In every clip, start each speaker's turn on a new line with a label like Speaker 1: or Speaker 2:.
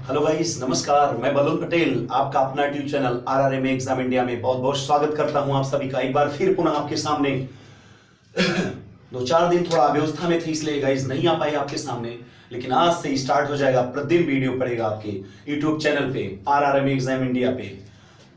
Speaker 1: Hello guys, नमस्कार। मैं balloon Patel, आपका अपना tube channel RRM exam India में बहुत बहुत स्वागत करता हूं आप सभी का। एक बार फिर पुनः आपके सामने 2-4 दिन थोड़ा अव्यवस्था में थे, इसलिए गाइस नहीं आ पाए आपके सामने, लेकिन आज से स्टार्ट हो जाएगा। प्रतिदिन वीडियो पड़ेगा आपके यूट्यूब चैनल पे आरआरएम एग्जाम इंडिया पे।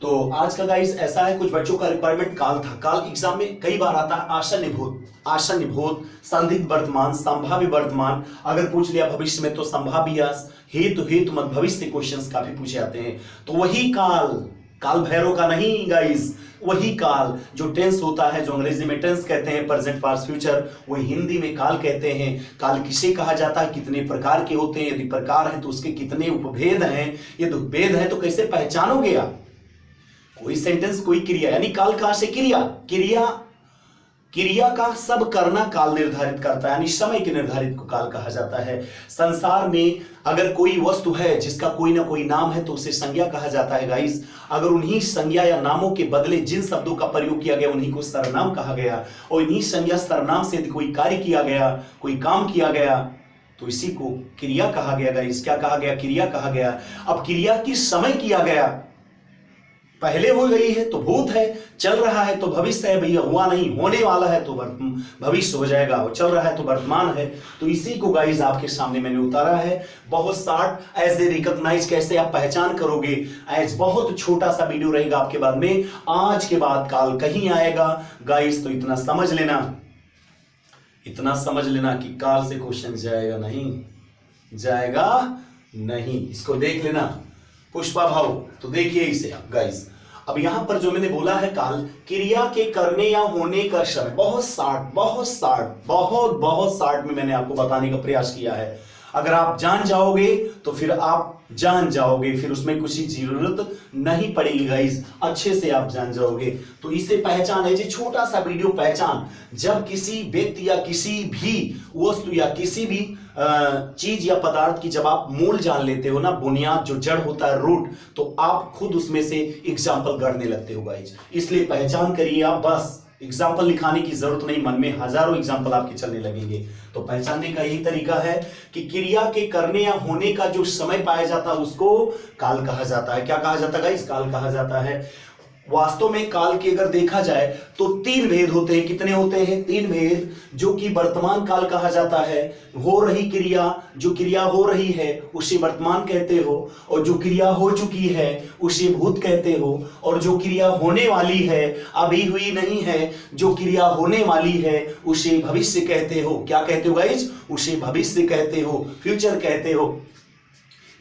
Speaker 1: तो आज का गाइस ऐसा है, कुछ बच्चों का रिक्वायरमेंट काल था। काल एग्जाम में कई बार आता है आशा निभूत, संदिग्ध वर्तमान, संभाव्य वर्तमान। अगर पूछ लिया भविष्य में तो संभाव्य, हेतु मत भविष्य क्वेश्चंस काफी पूछे जाते हैं। तो वही काल भैरव का नहीं गाइस, वही काल जो टेंस होता है, जो अंग्रेजी में टेंस कहते हैं, प्रेजेंट पास्ट फ्यूचर, वही हिंदी में काल कहते हैं। काल किसे कहा जाता है, कितने प्रकार के होते हैं, यदि प्रकार है तो उसके कितने उपभेद हैं, यदि उपभेद है तो कैसे पहचानोगे आप। कोई सेंटेंस, कोई क्रिया, यानी काल कहां से क्रिया का सब करना काल निर्धारित करता है, यानी समय के निर्धारित को काल कहा जाता है। संसार में अगर कोई वस्तु है जिसका कोई ना कोई नाम है तो उसे संज्ञा कहा जाता है गाइस। अगर उन्हीं संज्ञा या नामों के बदले जिन शब्दों का प्रयोग किया गया उन्हीं को सर्वनाम कहा गया, और इन्हीं संज्ञा सर्वनाम से यदि कोई कार्य किया गया, कोई काम किया गया, तो इसी को क्रिया कहा गया गाइस। क्या कहा गया? क्रिया कहा गया। अब क्रिया किस समय किया गया? पहले हो गई है तो भूत है, चल रहा है तो भविष्य है भैया, हुआ नहीं, होने वाला है तो भविष्य हो जाएगा, और चल रहा है तो वर्तमान है। तो इसी को गाइस आपके सामने मैंने उतारा है। बहुत शार्ट, एज ए रिकॉग्नाइज, कैसे आप पहचान करोगे, एज बहुत छोटा सा वीडियो रहेगा आपके बाद में। आज के बाद काल कहीं आएगा गाइस, तो इतना समझ लेना कि काल से क्वेश्चन जाएगा नहीं। इसको देख लेना, पुष्पा भाव। तो देखिए इसे आप गाइस। अब यहां पर जो मैंने बोला है काल, क्रिया के करने या होने का समय, बहुत शार्ट में मैंने आपको बताने का प्रयास किया है। अगर आप जान जाओगे तो फिर आप जान जाओगे, फिर उसमें कुछ जरूरत नहीं पड़ेगी गाइस, अच्छे से आप जान जाओगे। तो इसे पहचान है जी, छोटा सा वीडियो पहचान। जब किसी व्यक्ति या किसी भी वस्तु या किसी भी चीज या पदार्थ की जब आप मूल जान लेते हो ना, बुनियाद जो जड़ होता है, रूट, तो आप खुद उसमें से एग्जाम्पल गढ़ने लगते हो गाइस। इसलिए पहचान करिए आप, बस एग्जाम्पल लिखाने की जरूरत नहीं, मन में हजारों एग्जाम्पल आपके चलने लगेंगे। तो पहचानने का यही तरीका है कि क्रिया के करने या होने का जो समय पाया जाता है उसको काल कहा जाता है। क्या कहा जाता है गाइस? काल कहा जाता है। वास्तव में काल के अगर देखा जाए तो 3 भेद होते हैं। कितने होते हैं? 3 भेद, जो कि वर्तमान काल कहा जाता है। हो रही क्रिया, जो क्रिया हो रही है उसे वर्तमान कहते हो, और जो क्रिया हो चुकी है उसे भूत कहते हो, और जो क्रिया होने वाली है, अभी हुई नहीं है, जो क्रिया होने वाली है उसे भविष्य कहते हो। क्या कहते हो गाइस? उसे भविष्य कहते हो, फ्यूचर कहते हो।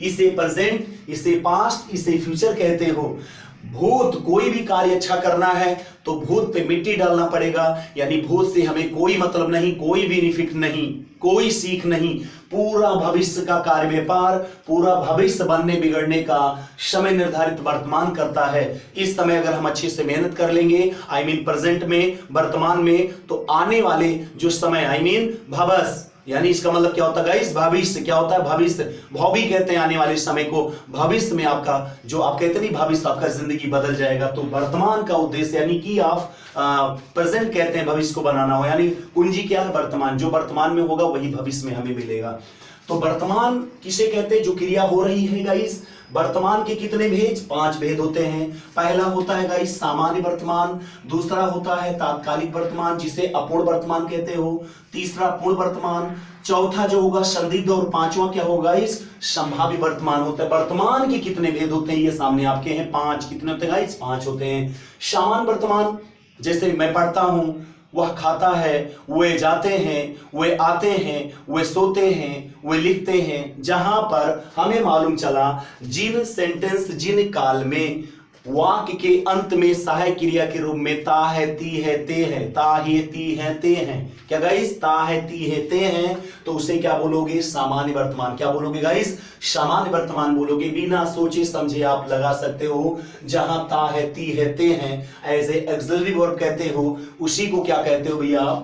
Speaker 1: इसे प्रेजेंट, इसे पास्ट, इसे फ्यूचर कहते हो। भूत, कोई भी कार्य अच्छा करना है तो भूत पे मिट्टी डालना पड़ेगा, यानी भूत से हमें कोई मतलब नहीं, कोई बेनिफिट नहीं, कोई सीख नहीं। पूरा भविष्य का कार्य व्यापार, पूरा भविष्य बनने बिगड़ने का समय निर्धारित वर्तमान करता है। इस समय अगर हम अच्छे से मेहनत कर लेंगे, आई मीन प्रेजेंट में, वर्तमान में, तो आने वाले जो समय, आई मीन भविष्य, यानी इसका मतलब क्या होता है गाइस? भविष्य। क्या होता है? भविष्य, भावी कहते हैं आने वाले समय को। भविष्य में आपका जो आप कहते नहीं, भविष्य आपका जिंदगी बदल जाएगा। तो वर्तमान का उद्देश्य, यानी कि आप प्रेजेंट कहते हैं भविष्य को बनाना हो, यानी कुंजी क्या है? वर्तमान। जो वर्तमान में होगा वही भविष्य में हमें मिलेगा। तो वर्तमान किसे कहते हैं? जो क्रिया हो रही है गाइस। वर्तमान के कितने भेद? 5 भेद होते हैं। पहला होता है गाइस सामान्य वर्तमान, दूसरा होता है तात्कालिक वर्तमान जिसे अपूर्ण वर्तमान कहते हो, तीसरा पूर्ण वर्तमान, चौथा जो होगा संदिग्ध, और पांचवा क्या होगा इस संभाव्य वर्तमान होता है। वर्तमान के कितने भेद होते हैं ये सामने आपके हैं, 5। कितने होते हैं गाइस? 5 होते हैं। सामान्य वर्तमान, जैसे मैं पढ़ता हूं, वह खाता है, वे जाते हैं, वे आते हैं, वे सोते हैं, वे लिखते हैं। जहां पर हमें मालूम चला जिन सेंटेंस, जिन काल में वाक्य के अंत में सहायक क्रिया के रूप में ता है, ती है, ते है, ता है, ती है, ते हैं, क्या गाइस? ता है, ती है, ते हैं, तो उसे क्या बोलोगे? सामान्य वर्तमान। क्या बोलोगे गाइस? सामान्य वर्तमान बोलोगे। बिना सोचे समझे आप लगा सकते हो। जहां ता है, ती है, ते हैं, एज ए ऑक्सिलरी वर्ब कहते हो, उसी को क्या कहते हो भैया?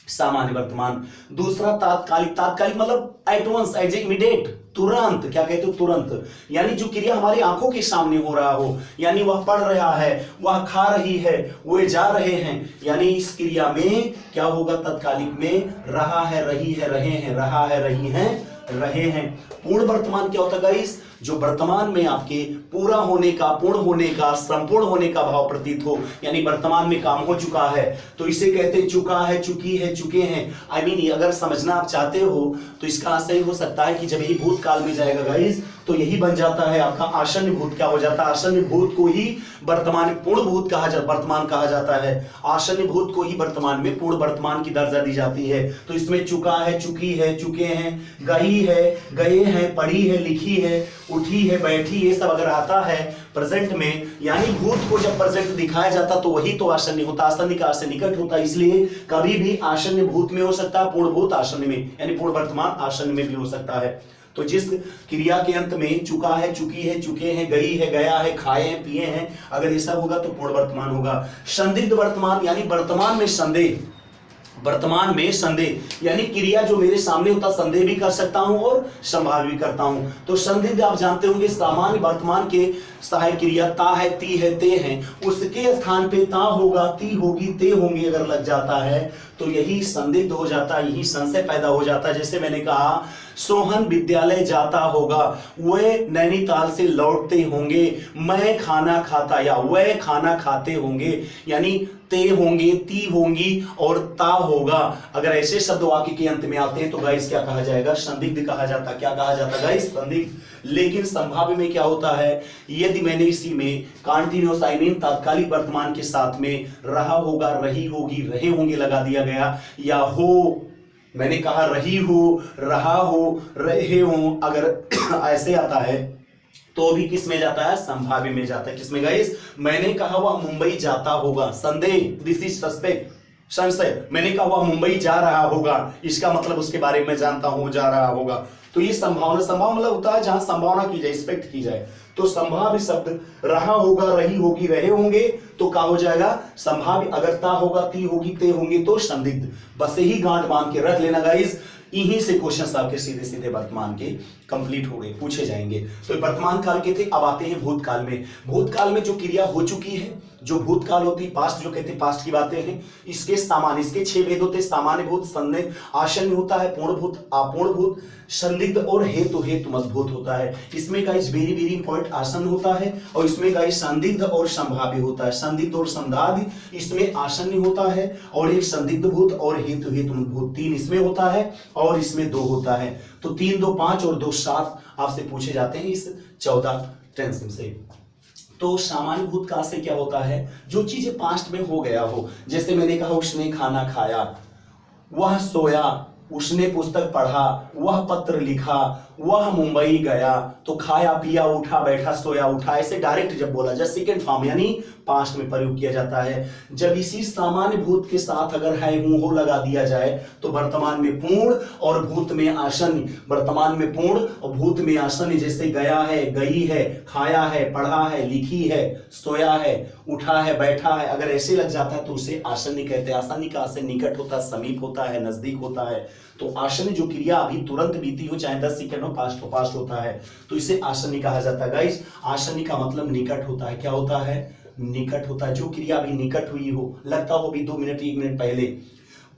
Speaker 1: सामान्य वर्तमान। दूसरा तात्कालिक। तात्कालिक मतलब at once, as a immediate, तुरंत। क्या कहते हो? तुरंत, यानी जो क्रिया हमारी आंखों के सामने हो रहा हो, यानी वह पढ़ रहा है, वह खा रही है, वे जा रहे हैं, यानी इस क्रिया में क्या होगा? तत्कालिक में रहा है, रही है, रहे हैं, रहा है, रही हैं, रहे हैं। पूर्ण वर्तमान क्या होता है गाइस? जो वर्तमान में आपके पूरा होने का, पूर्ण होने का, संपूर्ण होने का भाव प्रतीत हो, यानी वर्तमान में काम हो चुका है, तो इसे कहते हैं चुका है, चुकी है, चुके हैं। आई मीन अगर समझना आप चाहते हो तो इसका आशय हो सकता है कि जब यही भूतकाल में जाएगा गाइस, तो यही बन जाता है आपका आसन्न भूत। क्या हो जाता है? आसन्न भूत को ही वर्तमान पूर्ण भूत वर्तमान कहा जाता है। आसन्न भूत को ही वर्तमान में पूर्ण वर्तमान की दर्जा दी जाती है। तो इसमें चुका है, चुकी है, चुके हैं, गई है, गए हैं, पढ़ी है, लिखी है, उठी है, बैठी, ये सब अगर आता है प्रेजेंट में, यानी भूत को जब प्रेजेंट दिखाया जाता तो वही तो आसन्न होता। आसन्न का से निकट होता, इसलिए कभी भी आसन्न भूत में हो सकता है, पूर्ण भूत आसन्न में, यानी पूर्ण वर्तमान आसन्न में भी हो सकता है। तो जिस क्रिया के अंत में चुका है, चुकी है, चुके हैं, गई है, गया है, खाए हैं, पिए हैं, अगर ऐसा होगा तो पूर्ण वर्तमान होगा। संदिग्ध वर्तमान यानी वर्तमान में संदेह, वर्तमान में संदेह यानी क्रिया जो मेरे सामने होता, संदेह भी कर सकता हूं और संभाव भी करता हूं। तो संदिग्ध आप जानते होंगे सामान्य वर्तमान के सहायक क्रिया ता है, ती है, ते हैं, उसके स्थान पे ता होगा, ती होगी, ते होंगे अगर लग जाता है तो यही संदिग्ध हो जाता है, यही संशय पैदा हो जाता है। जैसे मैंने कहा सोहन विद्यालय जाता होगा, वे नैनीताल से लौटते होंगे, मैं खाना खाता या वह खाना खाते होंगे, यानी ते होंगे, ती होंगी और ता होगा। अगर ऐसे शब्द वाक्य के अंत में आते हैं तो गाइस क्या कहा जाएगा? संदिग्ध कहा जाता। क्या कहा जाता गाइस? संदिग्ध। लेकिन संभाव्य में क्या होता है? यदि मैंने इसी में कॉन्टिन्यूअस आई मीन तात्कालिक वर्तमान के साथ में रहा होगा, रही होगी, रहे होंगे लगा दिया गया, या हो, मैंने कहा रही हो, रहा हो, रहे हो, अगर ऐसे आता है तो भी किस में जाता है? संभाव्य में जाता है। किसमें गाइस? मैंने कहा वह मुंबई जाता होगा, संदेह, दिस इज सस्पेक्ट, संशय। मैंने कहा वह मुंबई जा रहा होगा, इसका मतलब उसके बारे में जानता हूं, जा रहा होगा। तो ये संभावना, संभावना मतलब होता है जहां संभावना की जाए, एक्सपेक्ट की जाए। तो संभाव्य शब्द रहा होगा, रही होगी, रहे होंगे, तो क्या हो जाएगा? संभाव्य। अगर ता होगा, ती होगी, ते होंगे तो संदिग्ध। बस यही गांठ बांध के रख लेना गाइस। यहीं से क्वेश्चन आपके सीधे सीधे वर्तमान के कंप्लीट हो गए, पूछे जाएंगे। तो वर्तमान काल के थे, अब आते हैं भूतकाल में। भूतकाल में जो क्रिया हो चुकी है, जो भूतकाल होती है, पास्ट जो कहते हैं, पास्ट की बातें हैं, इसके सामान्य, इसके 6 भेद होते हैं। सामान्य भूत, संदिग्ध, आसन्न होता है, पूर्ण भूत, अपूर्ण भूत, संदिग्ध और हेतु हेतु मजबूत होता है। इसमें गाइस वेरी वेरी इंपॉर्टेंट आसन्न होता है, और इसमें गाइस संदिग्ध और संभाव्य होता है। संदिग्ध और संभाव्य इसमें आसन्न होता है, और एक संदिग्ध भूत और हेतु हेतु भूत 3 इसमें होता है, और इसमें 2 होता है। तो 3 2 5 और 2 7 आपसे पूछे जाते हैं इस 14 टेंस से। तो सामान्य भूतकाल से क्या होता है? जो चीजें पास्ट में हो गया हो, जैसे मैंने कहा उसने खाना खाया, वह सोया, उसने पुस्तक पढ़ा, वह पत्र लिखा, वह मुंबई गया, तो खाया, पिया, उठा, बैठा, सोया, उठा, ऐसे डायरेक्ट जब बोला जाए सेकंड फॉर्म यानी पास्ट में प्रयोग किया जाता है। जब इसी सामान्य भूत के साथ अगर है हूं हो लगा दिया जाए तो वर्तमान में पूर्ण और भूत में आसन्न, वर्तमान में पूर्ण और भूत में आसन्न, जैसे गया है, गई है, खाया है, पढ़ा है, लिखी है, सोया है, उठा है, बैठा है, अगर ऐसे लग जाता है तो उसे आसन्न कहते हैं। आसन्न का आसन्न निकट होता है, समीप होता है, नजदीक होता है। तो आसन्न जो क्रिया अभी तुरंत बीती हो, चाहे 10 सेकंड हो, पास्ट होता है, तो इसे आसन्न कहा जाता है गाइस। आसन्न का मतलब निकट होता है। क्या होता है? निकट होता है। जो क्रिया अभी निकट हुई हो, लगता हो भी 2 मिनट 1 मिनट पहले।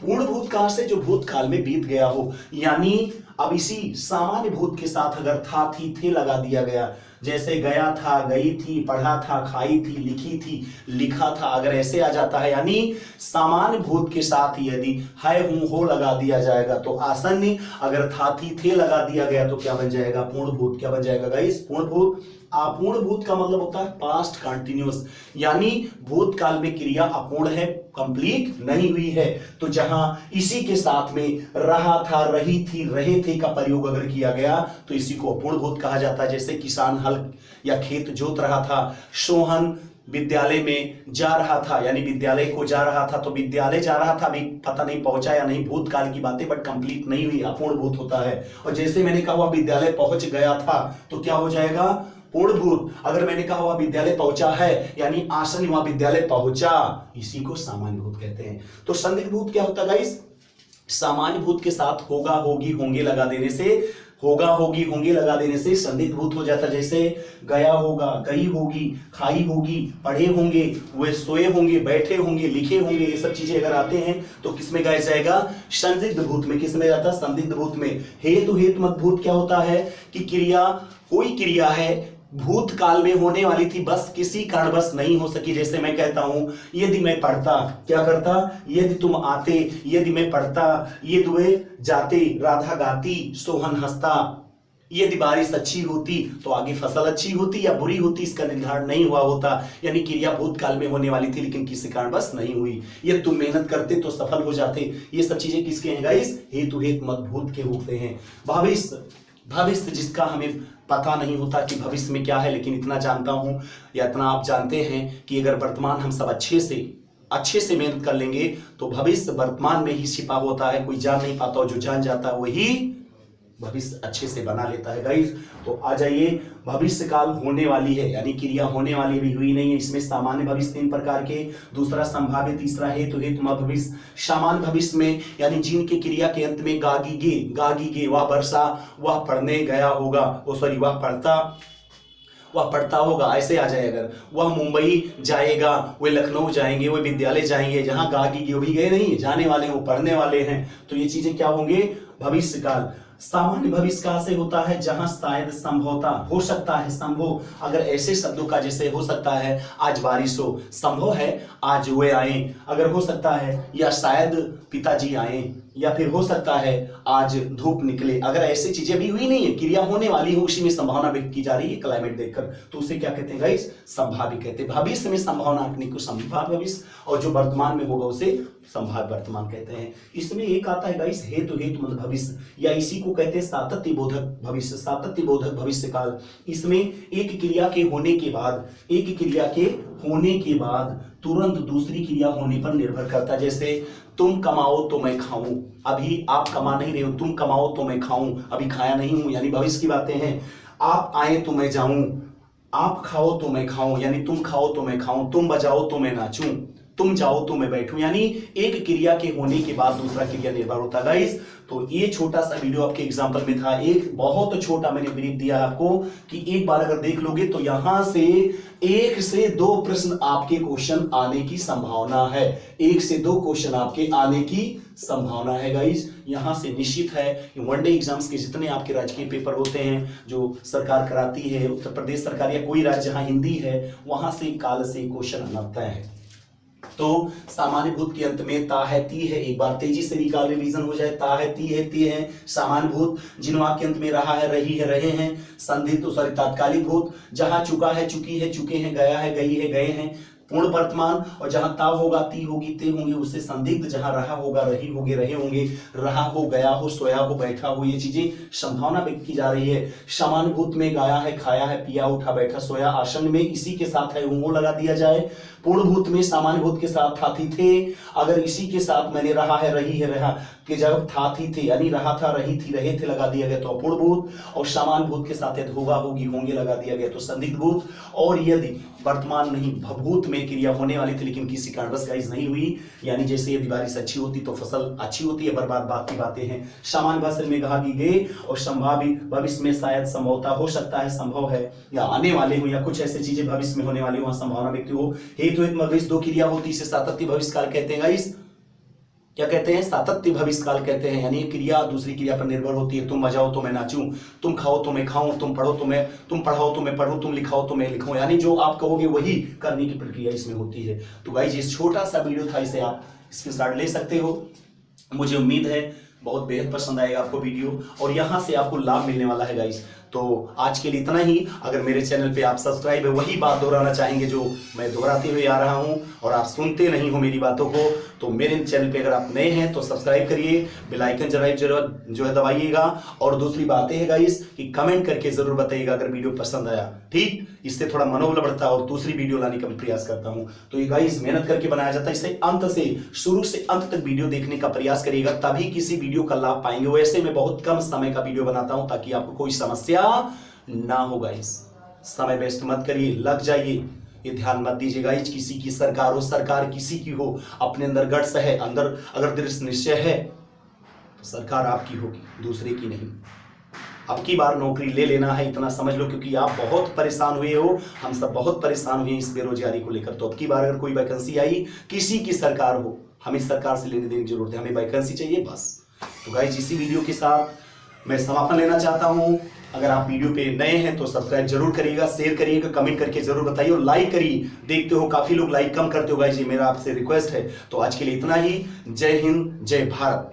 Speaker 1: पूर्ण भूतकाल से जो भूतकाल में बीत गया हो, यानी अब इसी सामान्य भूत के साथ अगर था, थी, थे लगा दिया गया, जैसे गया था, गई थी, पढ़ा था, खाई थी, लिखी थी, लिखा था, अगर ऐसे आ जाता है, यानी सामान्य भूत के साथ यदि है हूं हो लगा दिया जाएगा तो आसन्न, अगर था, थी, थे लगा दिया गया तो क्या बन जाएगा? पूर्ण भूत। क्या बन जाएगा गाइस? पूर्ण भूत। अपूर्ण भूत का मतलब होता है पास्ट कंटिन्यूअस, यानी भूतकाल में क्रिया अपूर्ण है, कंप्लीट नहीं हुई है। तो जहां इसी के साथ में रहा था, रही थी, रहे थे का प्रयोग अगर किया गया तो इसी को अपूर्ण भूत कहा जाता है। जैसे किसान हल या खेत जोत रहा था, सोहन विद्यालय में जा रहा था, यानी विद्यालय को जा रहा था, तो विद्यालय जा रहा था, अभी पता नहीं पहुंचा या नहीं, भूतकाल की बातें, बट कंप्लीट नहीं हुई, अपूर्ण भूत होता है। और जैसे मैंने कहा वह विद्यालय पहुंच गया था, तो क्या हो जाएगा? पूर्ण भूत। अगर मैंने कहा वह विद्यालय पहुंचा है, यानी आसन्न वह विद्यालय पहुंचा, इसी को सामान्य भूत कहते हैं। तो संदिग्ध भूत क्या होता है गाइस? सामान्य भूत के साथ होगा, होगी, होंगे लगा देने से होगा, होगी, होंगे लगा देने से संदिग्ध भूत हो जाता। जैसे गया होगा, गई होगी, खाई होगी, पढ़े होंगे, वे सोए होंगे, बैठे होंगे, लिखे होंगे, ये सब चीजें अगर आते हैं तो किसमें गाया जाएगा? संदिग्ध भूत में। किसमें जाता है? संदिग्ध भूत में। हेतु हेतुमत भूत क्या होता है कि क्रिया, कोई क्रिया है भूतकाल में होने वाली थी, बस किसी कारणवश नहीं हो सकी। जैसे मैं कहता हूं यदि मैं पढ़ता, क्या करता? यदि तुम आते, यदि मैं पढ़ता, यदि वे जाते, राधा गाती, सोहन हंसता, यदि बारिश अच्छी होती तो आगे फसल अच्छी होती या बुरी होती, इसका निर्धारण नहीं हुआ होता। यानी क्रिया भूतकाल में होने वाली थी लेकिन किसी कारणवश नहीं हुई। यदि तुम मेहनत करते तो सफल हो जाते। ये सब चीजें किसके हैं गाइस? हेतु हेतुमत भूत के होते हैं। भविष्य, भविष्य जिसका हमें पता नहीं होता कि भविष्य में क्या है, लेकिन इतना जानता हूं या इतना आप जानते हैं कि अगर वर्तमान हम सब अच्छे से मेहनत कर लेंगे तो भविष्य वर्तमान में ही छिपा होता है, कोई जान नहीं पाता, और जो जान जाता है वही भविष्य अच्छे से बना लेता है गाइस। तो आ जाइए, भविष्य काल होने वाली है यानी क्रिया होने वाली भी हुई नहीं है। इसमें सामान्य भविष्य 3 प्रकार के, दूसरा संभाव्य, तीसरा हेतु हेतुमत भविष्य। सामान्य भविष्य में यानी जिनके क्रिया के अंत में गागी गे, वह वर्षा, वह पढ़ने गया होगा, वह पढ़ता होगा, ऐसे आ जाए। अगर वह मुंबई जाएगा, वे लखनऊ जाएंगे, वे विद्यालय जाएंगे, जहां गागी गे भी गए नहीं, जाने वाले हैं, वो पढ़ने वाले हैं। तो ये चीजें क्या होंगे? भविष्य काल। सामान्य भविष्य कहां से होता है? जहां शायद संभवता हो सकता है, संभव, अगर ऐसे शब्दों का जैसे हो सकता है आज बारिश हो, संभव है आज वे आए, अगर हो सकता है, या शायद पिताजी आए, या फिर हो सकता है आज धूप निकले। अगर ऐसी चीजें भी हुई नहीं है, क्रिया होने वाली है, उसी में संभावना व्यक्त की जा रही है क्लाइमेट देखकर, तो उसे क्या कहते हैं गाइस? संभाव्य कहते हैं। भविष्य में संभावना आंकने को संभाव्य भविष्य, और जो वर्तमान में होगा उसे संभाव्य वर्तमान कहते हैं। इसमें एक आता है गाइस हेतु हेतुमत भविष्य, या इसी को कहते हैं सातत्य बोधक भविष्य, सातत्य बोधक भविष्य काल। इसमें एक क्रिया के होने के बाद तुरंत दूसरी क्रिया होने पर निर्भर करता है। जैसे तुम कमाओ तो मैं खाऊं, अभी आप कमा नहीं रहे हो, तुम कमाओ तो मैं खाऊं, अभी खाया नहीं हूं, यानी भविष्य की बातें हैं। आप आए तो मैं जाऊं, आप खाओ तो मैं खाऊं, यानी तुम खाओ तो मैं खाऊं, तुम बजाओ तो मैं नाचूं, तुम जाओ तो मैं बैठूं, यानी एक क्रिया के होने के बाद दूसरा क्रिया निर्भर होता है गाइस। तो ये छोटा सा वीडियो आपके एग्जांपल में था, एक बहुत छोटा मैंने ब्रीफ दिया आपको कि एक बार अगर देख लोगे तो यहां से 1 से 2 प्रश्न आपके क्वेश्चन आने की संभावना है, 1 से 2 क्वेश्चन आपके आने की संभावना है गाइस। यहां से निश्चित है कि वनडे एग्जाम्स के जितने आपके राजकीय पेपर होते हैं जो सरकार कराती है, उत्तर प्रदेश सरकार या कोई राज्य जहां हिंदी है, वहां से काल से क्वेश्चन आना तय है। तो सामान्य भूत के अंत में ता है ती है, एक बार तेजी से रिकॉल रिवीजन हो जाए, ता है ती है। सामान्य भूत जिनवा के अंत में रहा है, रही है, रहे हैं। संदिग्ध सॉरी तात्कालिक भूत जहां चुका है, चुकी है, चुके हैं, गया है, गई है, गए हैं। पूर्ण वर्तमान, और जहां ता होगा, ती होगी, ते होंगे, उससे संदिग्ध, जहां रहा होगा, रही होगे, रहे होंगे, रहा हो, गया हो, सोया हो, बैठा हो, ये चीजें संभावना व्यक्त की जा रही है। समान भूत में गाया है, खाया है, पिया, उठा, बैठा, सोया, आसन में इसी के साथ है वो लगा दिया जाए। पूर्ण भूत में सामान्य भूत के साथ था थी थे, अगर इसी के साथ मैंने रहा है, रही है, रहा के जब था थी थे यानी रहा था, रही थी, रहे थे लगा दिया गया तो अपूर्ण भूत, और सामान्य भूत के साथ यदि होगा, होगी, होंगे लगा दिया गया तो संदिग्ध भूत। और यदि वर्तमान नहीं भूत में क्रिया होने वाली थी लेकिन किसी कारणवश गाइस नहीं हुई, यानी जैसे यदि बारिश अच्छी होती तो फसल अच्छी होती है, बर्बाद बाकी बातें हैं। सामान्य भाषा में कहा कि गए, और संभावी भविष्य में शायद संभवता हो सकता है, संभव है, या आने वाले हो, या कुछ ऐसी चीजें भविष्य में होने वाली हो, संभावना व्यक्ति हो। हेतु भविष्य 2 क्रिया होती है, इसे सातत्य भविष्य काल कहते हैं गाइस। क्या कहते हैं? सातत्य भविष्य काल कहते हैं, यानी क्रिया दूसरी क्रिया पर निर्भर होती है। तुम बजाओ तो मैं नाचूं, तुम खाओ तो मैं खाऊं, तुम पढ़ाओ तो मैं पढ़ूं, तुम लिखाओ तो मैं लिखूं, यानी जो आप कहोगे वही करने की प्रक्रिया इसमें होती है। तो गाइस ये छोटा सा वीडियो था, इसे आप स्क्रीनशॉट ले सकते हो। मुझे उम्मीद है बहुत बेहद पसंद आएगा आपको वीडियो, और यहां से आपको लाभ मिलने वाला है गाइस। तो आज के लिए इतना ही। अगर मेरे चैनल पे आप सब्सक्राइब है, वही बात दोहराना चाहेंगे जो मैं दोहराते हुए आ रहा हूं, और आप सुनते नहीं हो मेरी बातों को, तो मेरे चैनल पे अगर आप नए हैं तो सब्सक्राइब करिए, बेल आइकन जरूर जो है दबाइएगा। और दूसरी बात है गाइस कि कमेंट करके जरूर बताइएगा अगर वीडियो पसंद आया, ठीक, इससे थोड़ा मनोबल बढ़ता है और दूसरी वीडियो लाने का भी प्रयास करता हूं। तो ये गाइस मेहनत करके बनाया जाता है, इसे अंत से, शुरू से अंत तक वीडियो देखने का प्रयास करिएगा, तभी किसी वीडियो का लाभ पाएंगे। वैसे मैं बहुत कम समय का वीडियो बनाता हूं ताकि आपको कोई समस्या ना हो गाइस। समय वेस्ट मत करिए, लग जाइए, ये ध्यान मत दीजिए गाइस। किसी की सरकार हो, सरकार किसी की हो, अपने अंदर गट्स है, अंदर अगर दृढ़ निश्चय है तो सरकार आपकी होगी, दूसरे की नहीं। अब की बार नौकरी ले लेना है, इतना समझ लो, क्योंकि आप बहुत परेशान हुए हो, हम सब बहुत परेशान हुए इस बेरोजगारी को लेकर। तो अब की बार अगर कोई वैकेंसी आई, किसी की सरकार हो, हमें सरकार से लेने देने की जरूरत है, हमें वैकेंसी चाहिए बस। तो गाइस इसी वीडियो के साथ मैं समापन लेना चाहता हूं। अगर आप वीडियो पे नए हैं तो सब्सक्राइब जरूर करिएगा, शेयर करिएगा, कमेंट करके जरूर बताइए और लाइक करिए। देखते हो काफी लोग लाइक कम करते हो गाइस, ये मेरा आपसे रिक्वेस्ट है। तो आज के लिए इतना ही। जय हिंद, जय भारत।